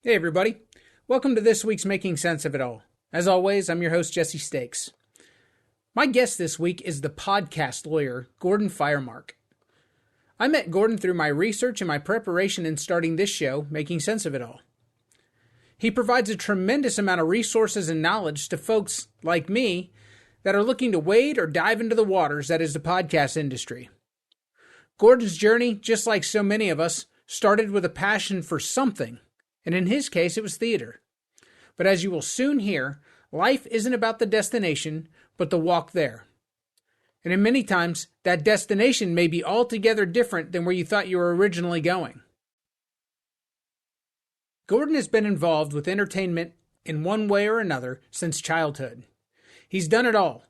Hey, everybody. Welcome to this week's Making Sense of It All. As always, I'm your host, Jesse Stakes. My guest this week is the podcast lawyer, Gordon Firemark. I met Gordon through my research and my preparation in starting this show, Making Sense of It All. He provides a tremendous amount of resources and knowledge to folks like me that are looking to wade or dive into the waters that is the podcast industry. Gordon's journey, just like so many of us, started with a passion for something. And in his case, it was theater. But as you will soon hear, life isn't about the destination, but the walk there. And in many times, that destination may be altogether different than where you thought you were originally going. Gordon has been involved with entertainment in one way or another since childhood. He's done it all.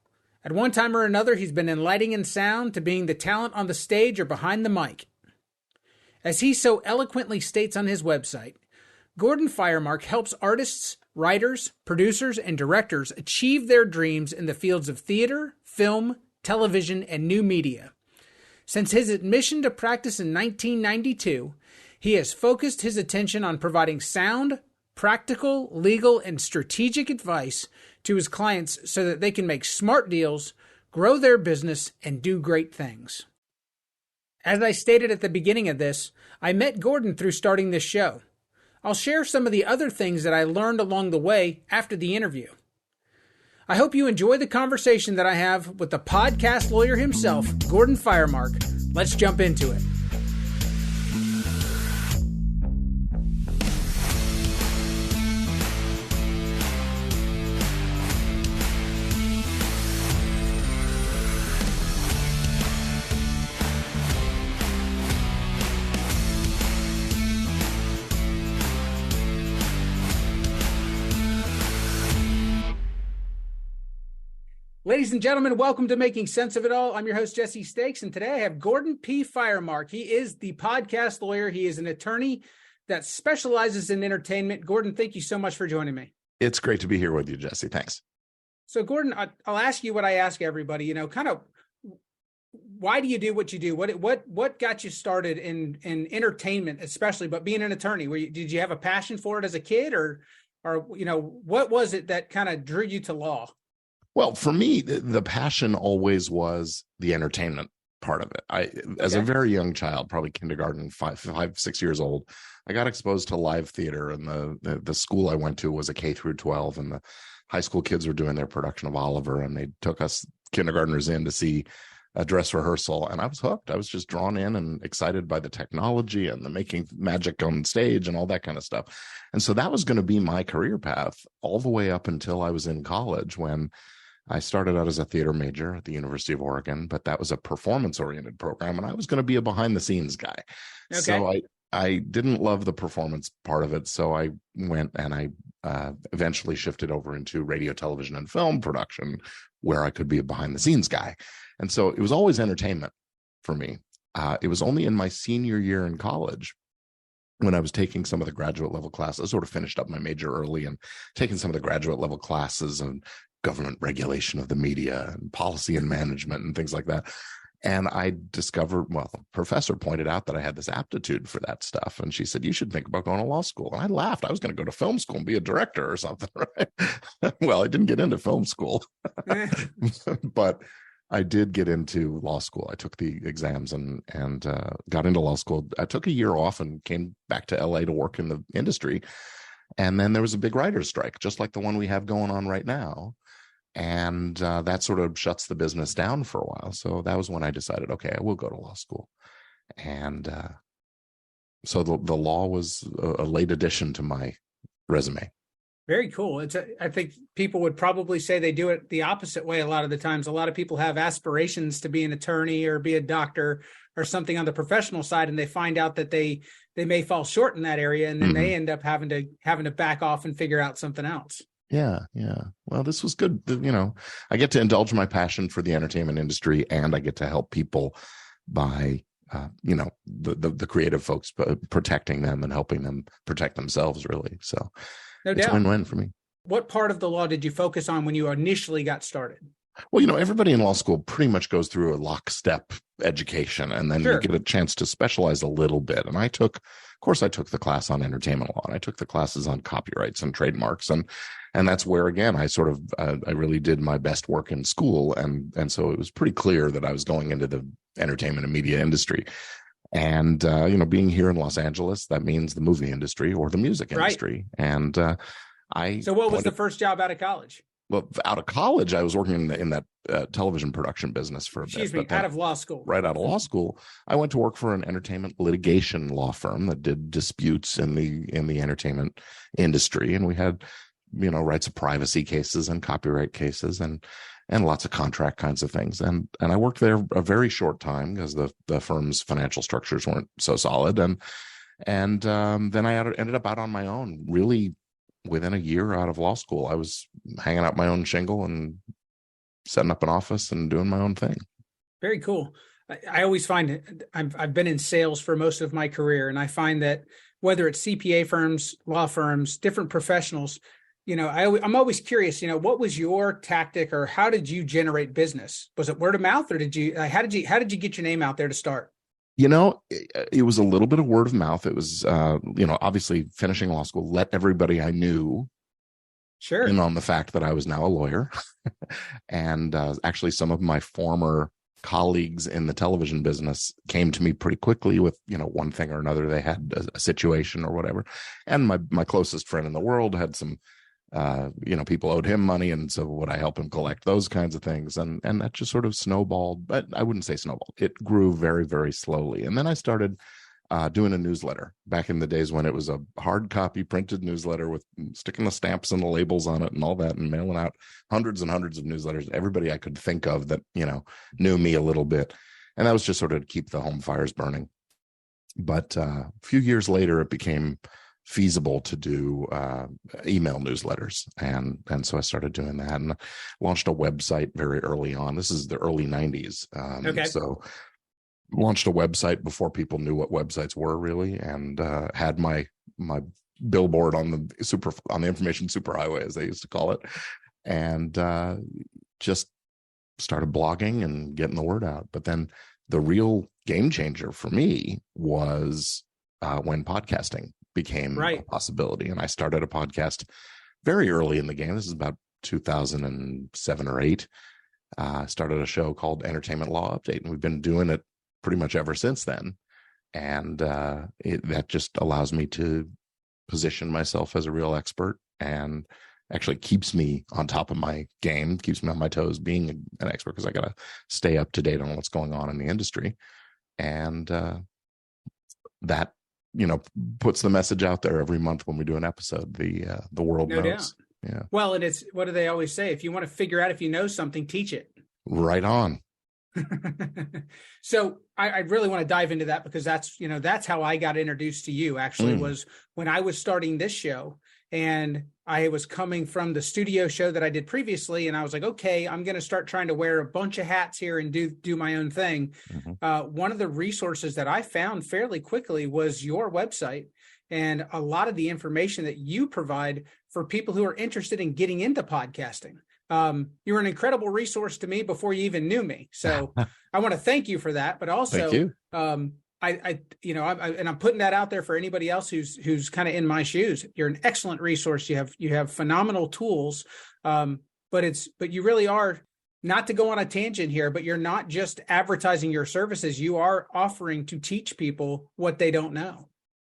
At one time or another, he's been in lighting and sound to being the talent on the stage or behind the mic. As he so eloquently states on his website, Gordon Firemark helps artists, writers, producers, and directors achieve their dreams in the fields of theater, film, television, and new media. Since his admission to practice in 1992, he has focused his attention on providing sound, practical, legal, and strategic advice to his clients so that they can make smart deals, grow their business, and do great things. As I stated at the beginning of this, I met Gordon through starting this show. I'll share some of the other things that I learned along the way after the interview. I hope you enjoy the conversation that I have with the podcast lawyer himself, Gordon Firemark. Let's jump into it. Ladies and gentlemen, welcome to Making Sense of It All. I'm your host, Jesse Stakes, and today I have Gordon P. Firemark. He is the podcast lawyer. He is an attorney that specializes in entertainment. Gordon, thank you so much for joining me. It's great to be here with you, Jesse. Thanks. So, Gordon, I'll ask you what I ask everybody, kind of why do you do what you do? What got you started in entertainment, especially, but being an attorney? Did you have a passion for it as a kid or what was it that kind of drew you to law? Well, for me, the passion always was the entertainment part of it. As a very young child, probably kindergarten, 6 years old, I got exposed to live theater, and the school I went to was a K through 12, and the high school kids were doing their production of Oliver, and they took us kindergartners in to see a dress rehearsal, and I was hooked. I was just drawn in and excited by the technology and the making magic on stage and all that kind of stuff. And so that was going to be my career path all the way up until I was in college, when I started out as a theater major at the University of Oregon, but that was a performance-oriented program, and I was going to be a behind-the-scenes guy. Okay. So I didn't love the performance part of it, so I went and I eventually shifted over into radio, television, and film production, where I could be a behind-the-scenes guy. And so it was always entertainment for me. It was only in my senior year in college, when I was taking some of the graduate level classes. I sort of finished up my major early and taking some of the graduate level classes and government regulation of the media and policy and management and things like that. And I discovered, the professor pointed out that I had this aptitude for that stuff. And she said, you should think about going to law school. And I laughed. I was going to go to film school and be a director or something, right? Well, I didn't get into film school, but I did get into law school. I took the exams and got into law school. I took a year off and came back to LA to work in the industry. And then there was a big writer's strike, just like the one we have going on right now. And that sort of shuts the business down for a while. So that was when I decided, okay, I will go to law school. And so the law was a late addition to my resume. Very cool. I think people would probably say they do it the opposite way a lot of the times. A lot of people have aspirations to be an attorney or be a doctor or something on the professional side, and they find out that they may fall short in that area, and then they end up having to back off and figure out something else. Yeah. Well, this was good. I get to indulge my passion for the entertainment industry, and I get to help people by, the creative folks, protecting them and helping them protect themselves, really. So no doubt. It's a win-win for me. What part of the law did you focus on when you initially got started? Well, everybody in law school pretty much goes through a lockstep education, and then you get a chance to specialize a little bit. And I took Of course, I took the class on entertainment law, and I took the classes on copyrights and trademarks, and that's where, again, I sort of I really did my best work in school, and so it was pretty clear that I was going into the entertainment and media industry. And being here in Los Angeles, that means the movie industry or the music industry. Right. And So what was the first job out of college? Well, out of college, I was working in that television production business for a bit. Excuse me, out of law school. Right out of law school, I went to work for an entertainment litigation law firm that did disputes in the entertainment industry, and we had, rights of privacy cases and copyright cases and lots of contract kinds of things. And I worked there a very short time because the firm's financial structures weren't so solid. And then I ended up out on my own, really. Within a year out of law school, I was hanging out my own shingle and setting up an office and doing my own thing. Very cool. I always find I've been in sales for most of my career, and I find that whether it's CPA firms, law firms, different professionals, I'm always curious, what was your tactic, or how did you generate business? Was it word of mouth, or how did you get your name out there to start? It was a little bit of word of mouth. It was, obviously finishing law school, let everybody I knew in on the fact that I was now a lawyer. And actually some of my former colleagues in the television business came to me pretty quickly with, one thing or another. They had a situation or whatever. And my closest friend in the world had some, people owed him money, and so would I help him collect those kinds of things, and that just sort of snowballed. But I wouldn't say snowballed. It grew very, very slowly, and then I started doing a newsletter back in the days when it was a hard copy printed newsletter with sticking the stamps and the labels on it and all that, and mailing out hundreds and hundreds of newsletters to everybody I could think of that knew me a little bit, and that was just sort of to keep the home fires burning. But a few years later, it became feasible to do email newsletters, and so I started doing that, and launched a website very early on. This is the early 90s. So launched a website before people knew what websites were really, and had my billboard on the information superhighway, as they used to call it, and just started blogging and getting the word out. But then the real game changer for me was when podcasting became a possibility. And I started a podcast very early in the game. This is about 2007 or 8. I started a show called Entertainment Law Update, and we've been doing it pretty much ever since then. And that just allows me to position myself as a real expert, and actually keeps me on top of my game, keeps me on my toes being an expert, because I got to stay up to date on what's going on in the industry. And that puts the message out there every month when we do an episode. The world knows. Doubt. Yeah. Well, and it's, what do they always say? If you want to figure out if you know something, teach it. Right on. So I really want to dive into that, because that's how I got introduced to you, actually, was when I was starting this show, and I was coming from the studio show that I did previously, and I was like, okay, I'm going to start trying to wear a bunch of hats here and do my own thing. One of the resources that I found fairly quickly was your website, and a lot of the information that you provide for people who are interested in getting into podcasting. You were an incredible resource to me before you even knew me. So I want to thank you for that, but also, thank you. I'm putting that out there for anybody else who's kind of in my shoes. You're an excellent resource. You have phenomenal tools. But you really are, not to go on a tangent here, but you're not just advertising your services. You are offering to teach people what they don't know.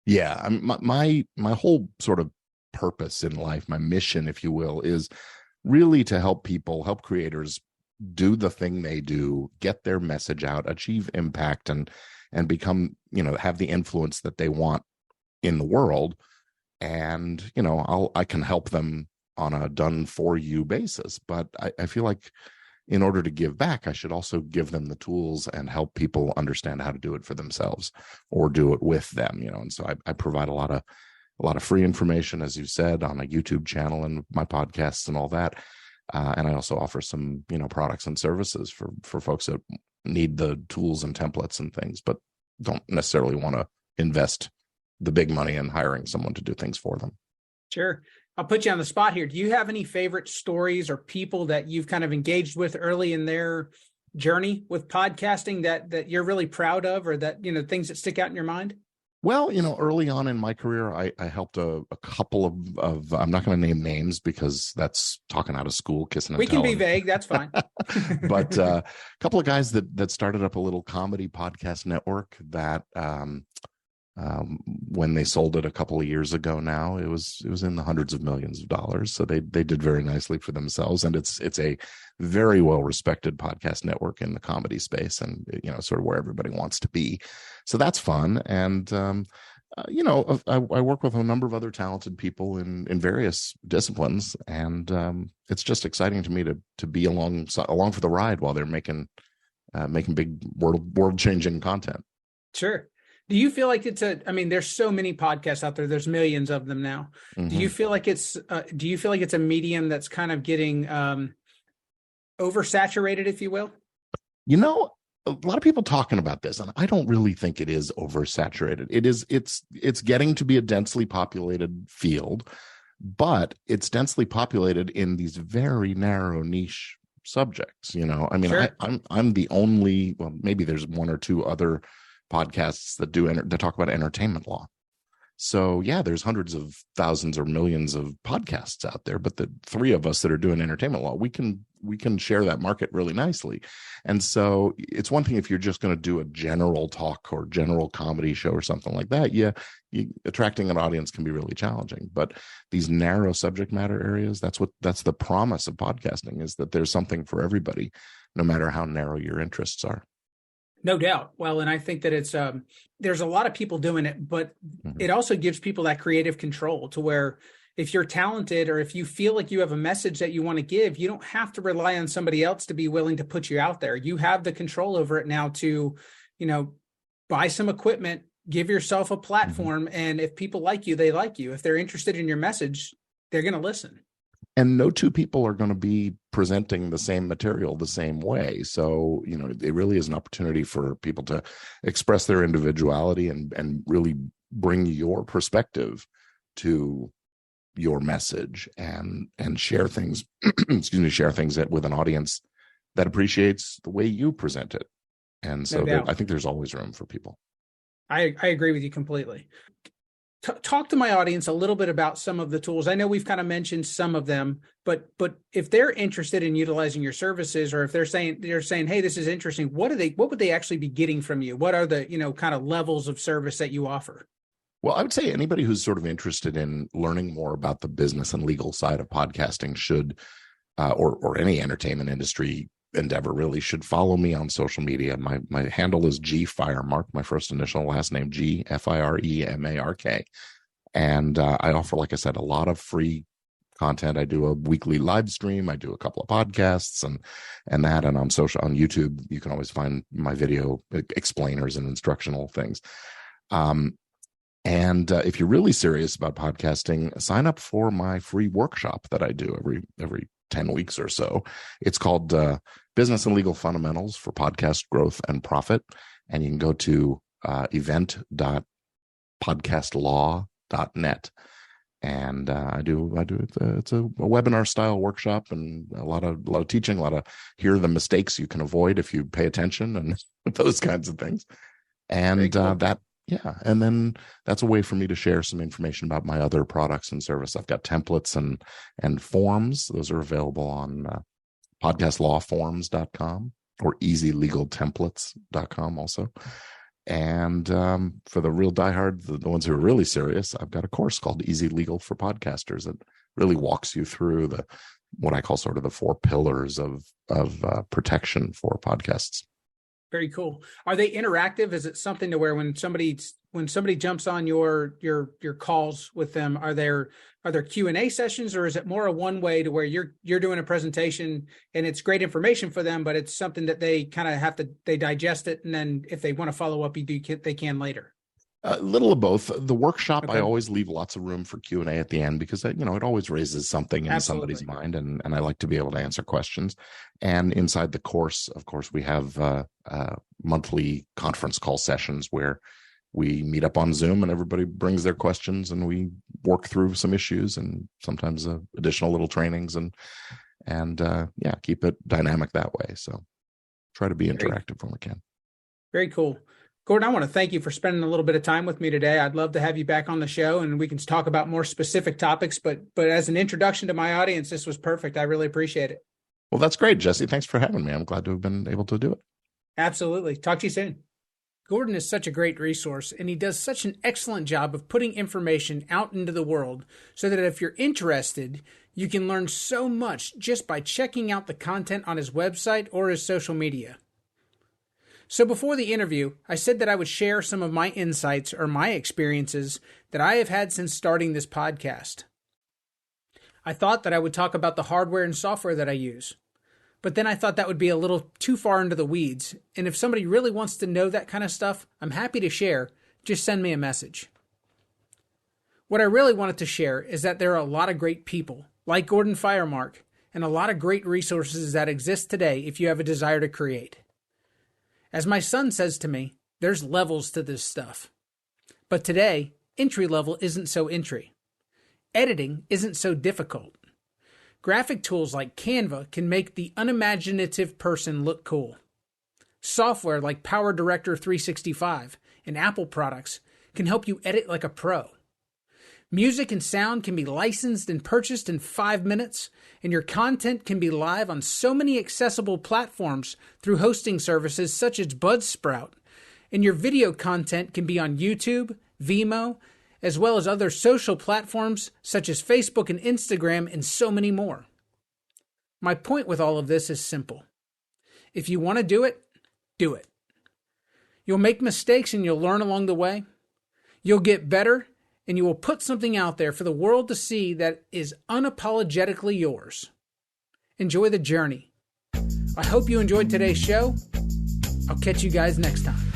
Yeah. My whole sort of purpose in life, my mission, if you will, is really to help creators do the thing they do, get their message out, achieve impact, and become, have the influence that they want in the world. And, I can help them on a done for you basis. But I feel like in order to give back, I should also give them the tools and help people understand how to do it for themselves, or do it with them, and so I provide a lot of free information, as you said, on a YouTube channel and my podcasts and all that. And I also offer some, products and services for folks that need the tools and templates and things, but don't necessarily want to invest the big money in hiring someone to do things for them. Sure. I'll put you on the spot here. Do you have any favorite stories or people that you've kind of engaged with early in their journey with podcasting that you're really proud of, or that, things that stick out in your mind? Well, early on in my career, I helped a couple of I'm not going to name names because that's talking out of school, kissing and We can be telling. vague. That's fine. But a couple of guys that started up a little comedy podcast network that when they sold it a couple of years ago now, it was in the hundreds of millions of dollars. So they did very nicely for themselves, and it's a very well respected podcast network in the comedy space, and sort of where everybody wants to be. So that's fun, and I work with a number of other talented people in various disciplines, and it's just exciting to me to be along for the ride while they're making big world changing content. Sure. Do you feel like there's so many podcasts out there. There's millions of them now. Mm-hmm. Do you feel like it's a medium that's kind of getting oversaturated, if you will? A lot of people talking about this, and I don't really think it is oversaturated. It's getting to be a densely populated field, but it's densely populated in these very narrow niche subjects. Sure. I'm the only, well, maybe there's one or two other podcasts that talk about entertainment law. So yeah, there's hundreds of thousands or millions of podcasts out there, but the three of us that are doing entertainment law, we can share that market really nicely. And so it's one thing if you're just going to do a general talk or general comedy show or something like that. Yeah, attracting an audience can be really challenging. But these narrow subject matter areas, that's the promise of podcasting, is that there's something for everybody, no matter how narrow your interests are. No doubt. Well, and I think that it's there's a lot of people doing it, but it also gives people that creative control to where if you're talented or if you feel like you have a message that you want to give, you don't have to rely on somebody else to be willing to put you out there. You have the control over it now to, buy some equipment, give yourself a platform. And if people like you, they like you. If they're interested in your message, they're going to listen. And no two people are going to be presenting the same material the same way. So, it really is an opportunity for people to express their individuality and really bring your perspective to your message and share things, share things with an audience that appreciates the way you present it. And so I think there's always room for people. I agree with you completely. Talk to my audience a little bit about some of the tools. I know we've kind of mentioned some of them, but if they're interested in utilizing your services, or if they're saying, hey, this is interesting, what would they actually be getting from you? What are the, kind of levels of service that you offer? Well, I would say anybody who's sort of interested in learning more about the business and legal side of podcasting should, or any entertainment industry endeavor really, should follow me on social media. My handle is G Firemark, my first initial, last name G Firemark. And I offer, like I said, a lot of free content. I do a weekly live stream. I do a couple of podcasts and on on YouTube, you can always find my video explainers and instructional things. And if you're really serious about podcasting, sign up for my free workshop that I do every 10 weeks or so. It's called Business and Legal Fundamentals for Podcast Growth and Profit. And you can go to event.podcastlaw.net. And I do it's a webinar style workshop, and a lot of teaching, a lot of here are the mistakes you can avoid if you pay attention, and those kinds of things. And cool. And then that's a way for me to share some information about my other products and service. I've got templates and forms. Those are available on podcastlawforms.com or easylegaltemplates.com also. And for the real diehard, the ones who are really serious, I've got a course called Easy Legal for Podcasters that really walks you through what I call sort of the 4 pillars of protection for podcasts. Very cool. Are they interactive? Is it something to where when somebody jumps on your calls with them, are there Q&A sessions, or is it more a one way to where you're doing a presentation and it's great information for them, but it's something that they kind of they digest it, and then if they want to follow up, they can later? A little of both. The workshop, okay. I always leave lots of room for Q&A at the end because, it always raises something in Absolutely. somebody's mind, and I like to be able to answer questions. And inside the course, of course, we have monthly conference call sessions where we meet up on Zoom and everybody brings their questions and we work through some issues, and sometimes additional little trainings and keep it dynamic that way. So try to be interactive when we can. Very cool. Gordon, I want to thank you for spending a little bit of time with me today. I'd love to have you back on the show and we can talk about more specific topics, but as an introduction to my audience, this was perfect. I really appreciate it. Well, that's great, Jesse. Thanks for having me. I'm glad to have been able to do it. Absolutely. Talk to you soon. Gordon is such a great resource, and he does such an excellent job of putting information out into the world so that if you're interested, you can learn so much just by checking out the content on his website or his social media. So before the interview, I said that I would share some of my insights or my experiences that I have had since starting this podcast. I thought that I would talk about the hardware and software that I use. But then I thought that would be a little too far into the weeds, and if somebody really wants to know that kind of stuff, I'm happy to share. Just send me a message. What I really wanted to share is that there are a lot of great people, like Gordon Firemark, and a lot of great resources that exist today if you have a desire to create. As my son says to me, there's levels to this stuff. But today, entry level isn't so entry. Editing isn't so difficult. Graphic tools like Canva can make the unimaginative person look cool. Software like PowerDirector 365 and Apple products can help you edit like a pro. Music and sound can be licensed and purchased in 5 minutes, and your content can be live on so many accessible platforms through hosting services such as Buzzsprout, and your video content can be on YouTube, Vimeo, as well as other social platforms such as Facebook and Instagram, and so many more. My point with all of this is simple. If you want to do it, do it. You'll make mistakes and you'll learn along the way. You'll get better, and you will put something out there for the world to see that is unapologetically yours. Enjoy the journey. I hope you enjoyed today's show. I'll catch you guys next time.